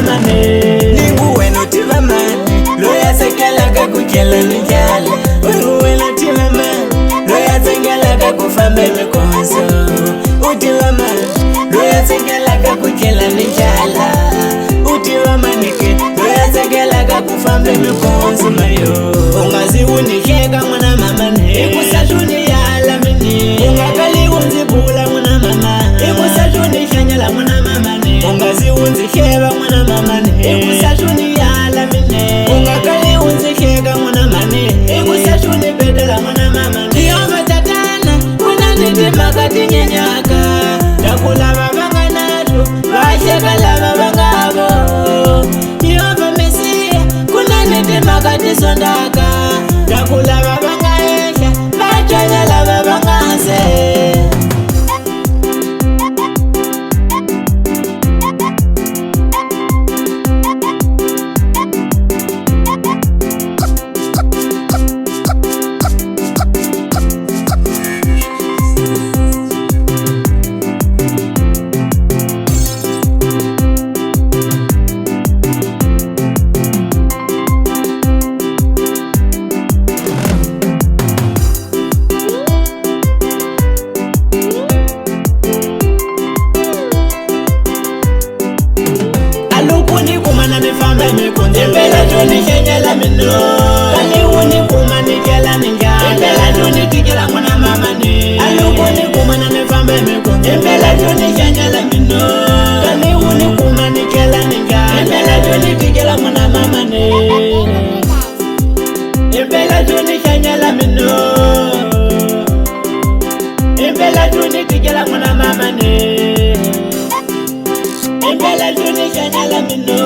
mama ne ninguwe notiva mani loya sekelaga kukela nijala unguwe notiva mani loya sekelaga kufamba mikonzo utiva mani loya sekelaga kukela nijala utiva manike loya sekelaga kufamba mikonzo mayo ungazi unisheka mwana mama ne ikusashuni yala mini ungakali unzibula mwana mama ikusashuni shanyala mwana mama ne ungazi unzisheba mwana mama ne ikusashuni yala mini ungakali unzisheka mwana mama ne ikusashuni bedela mwana mama ne yoma tatana unaniti makati nyenyaka takulava vanganatu vasheka lava vangavo yoma mesia kunaniti makati sondaka takulava vangaesha vachanya lava vangase Impela joni shenyela mino kani uni kumani kela ninja impela joni kijela mwana mama ne alukuni kumana nefambe meko impela joni shenyela mino kani uni kumani kela ninja impela joni kijela mwana mama ne impela joni shenyela mino impela joni kijela mwana mama ne impela joni shenyela mino